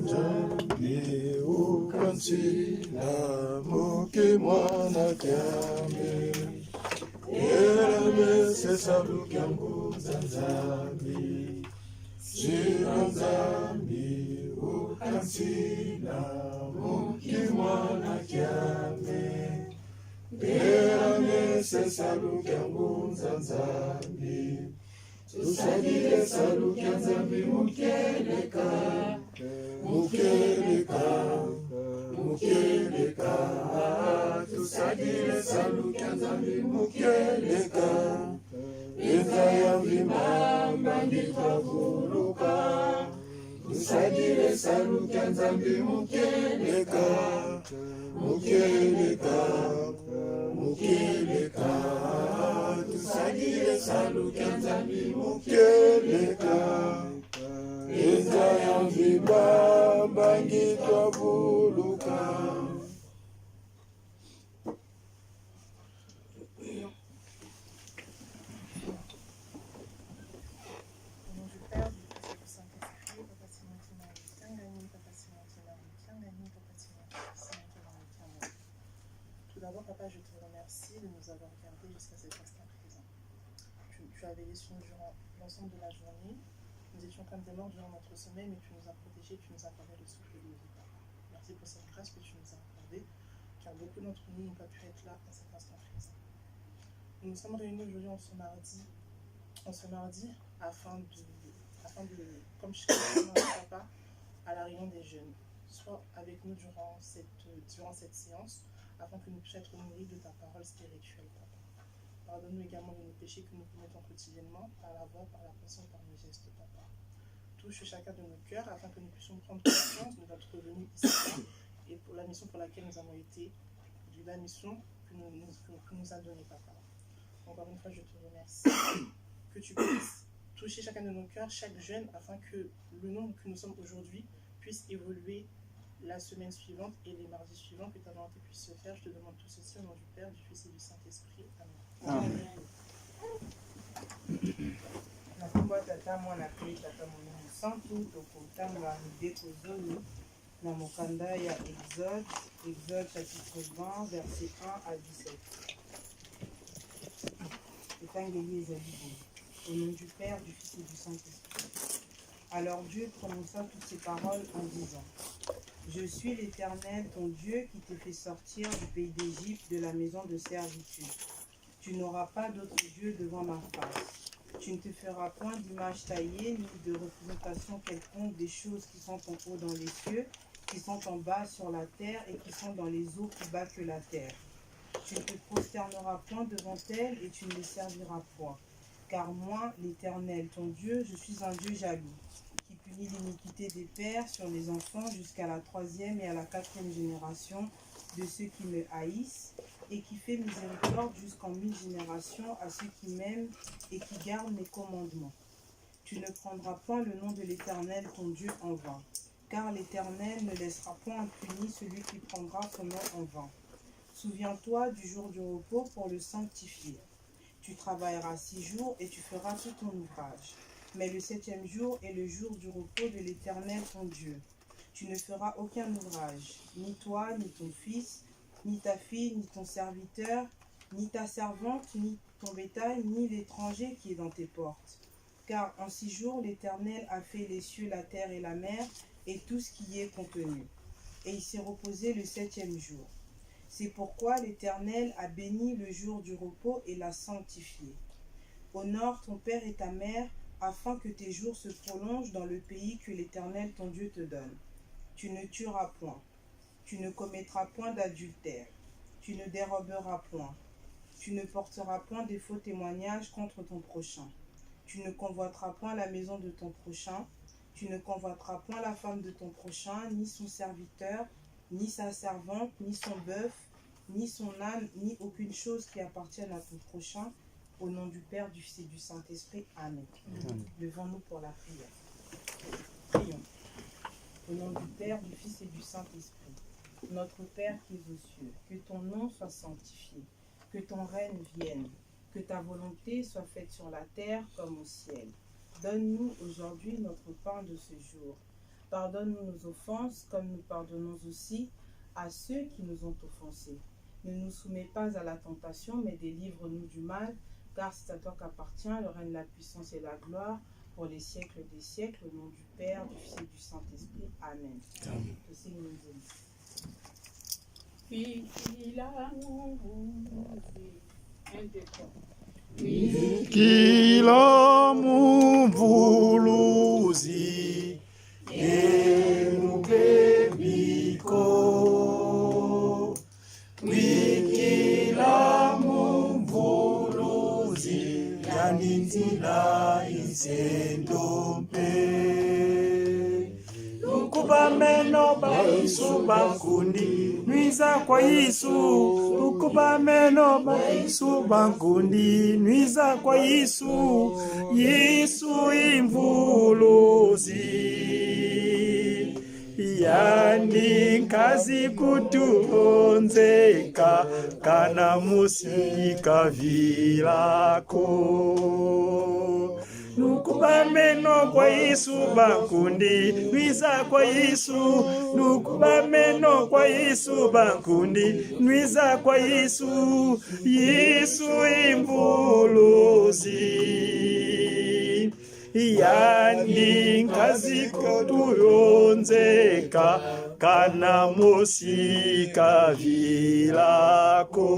Jambi ukansila muke mwana kyame Erame sesabu kyangu zanzambi Jira zambi ukansila muke mwana kyame Erame sesabu kyangu zanzambi Tusadile salu kyanzambi mukeleka Mukeleka, tusadile salu kyanzambi mukeleka Eza ya vimamba nditavuluka Tusadile salu kyanzambi mukeleka Tusadile salu kyanzambi mukeleka Eza ya vimamba nditavuluka D'abord, Papa, je te remercie de nous avoir gardés jusqu'à cet instant présent. Tu as veillé sur nous durant l'ensemble de la journée. Nous étions comme des morts durant notre sommeil, mais tu nous as protégés, tu nous as accordé le souffle de vie, Papa. Merci pour cette grâce que tu nous as accordée, car beaucoup d'entre nous n'ont pas pu être là à cet instant présent. Nous nous sommes réunis aujourd'hui en ce mardi afin de comme chaque Papa, à la réunion des jeunes. Sois avec nous durant cette séance, afin que nous puissions être nourris de ta parole spirituelle, Papa. Pardonne-nous également de nos péchés que nous commettons quotidiennement, par la voix, par la pensée, par nos gestes, Papa. Touche chacun de nos cœurs, afin que nous puissions prendre conscience de notre venue ici, et pour la mission pour laquelle nous avons été, de la mission que nous a donnée, Papa. Encore une fois, je te remercie, que tu puisses toucher chacun de nos cœurs, chaque jeune, afin que le nombre que nous sommes aujourd'hui puisse évoluer la semaine suivante et les mardis suivants, que ta volonté puisse se faire. Je te demande tout ceci au nom du Père, du Fils et du Saint-Esprit. Amen. Nakomba tata mwana pe tata molimo santu tokotanga mideko zoni na mokanda ya Exode chapitre 20 verset 1 à 17. Etangeli ezali boye. Au nom du Père, du Fils et du Saint-Esprit. Alors Dieu prononça toutes ces paroles en disant: Je suis l'Éternel, ton Dieu, qui te fait sortir du pays d'Égypte, de la maison de servitude. Tu n'auras pas d'autre Dieu devant ma face. Tu ne te feras point d'image taillée, ni de représentation quelconque des choses qui sont en haut dans les cieux, qui sont en bas sur la terre, et qui sont dans les eaux plus bas que la terre. Tu ne te prosterneras point devant elles, et tu ne les serviras point. Car moi, l'Éternel, ton Dieu, je suis un Dieu jaloux, qui punit l'iniquité des pères sur les enfants jusqu'à la 3e et à la 4e génération de ceux qui me haïssent, et qui fait miséricorde jusqu'en 1000 générations à ceux qui m'aiment et qui gardent mes commandements. Tu ne prendras point le nom de l'Éternel, ton Dieu, en vain, car l'Éternel ne laissera point impuni celui qui prendra son nom en vain. Souviens-toi du jour du repos pour le sanctifier. Tu travailleras 6 jours et tu feras tout ton ouvrage. Mais le 7e jour est le jour du repos de l'Éternel ton Dieu. Tu ne feras aucun ouvrage, ni toi, ni ton fils, ni ta fille, ni ton serviteur, ni ta servante, ni ton bétail, ni l'étranger qui est dans tes portes. Car en 6 jours l'Éternel a fait les cieux, la terre et la mer, et tout ce qui y est contenu. Et il s'est reposé le 7e jour. C'est pourquoi l'Éternel a béni le jour du repos et l'a sanctifié. Honore ton père et ta mère, afin que tes jours se prolongent dans le pays que l'Éternel ton Dieu te donne. Tu ne tueras point, tu ne commettras point d'adultère, tu ne déroberas point, tu ne porteras point de faux témoignages contre ton prochain, tu ne convoiteras point la maison de ton prochain, tu ne convoiteras point la femme de ton prochain, ni son serviteur, ni sa servante, ni son bœuf, ni son âne, ni aucune chose qui appartienne à ton prochain. Au nom du Père, du Fils et du Saint-Esprit. Amen. Levons-nous pour la prière. Prions. Au nom du Père, du Fils et du Saint-Esprit. Notre Père qui es aux cieux, que ton nom soit sanctifié, que ton règne vienne, que ta volonté soit faite sur la terre comme au ciel. Donne-nous aujourd'hui notre pain de ce jour. Pardonne-nous nos offenses, comme nous pardonnons aussi à ceux qui nous ont offensés. Ne nous soumets pas à la tentation, mais délivre-nous du mal, car c'est à toi qu'appartient le règne, la puissance et la gloire, pour les siècles des siècles, au nom du Père, du Fils et du Saint-Esprit. Amen. Amen. Que c'est nous aimer. Kila mumvuluzi enubebiko wikila mumvuluzi yanindila isendompe lukuba meno baisu bankundi nuiza kwa Yesu lukuba meno baisu bankundi nuiza kwa Yesu Yesu imvuluzi yani kazi kutuonzeka kana musika vilako nukuba meno kwa Yesu bankundi nuiza kwa Yesu nukuba meno kwa Yesu bankundi nuiza kwa Yesu Yesu imvuluzi yani kazi kutuyonzeka kana musika vilako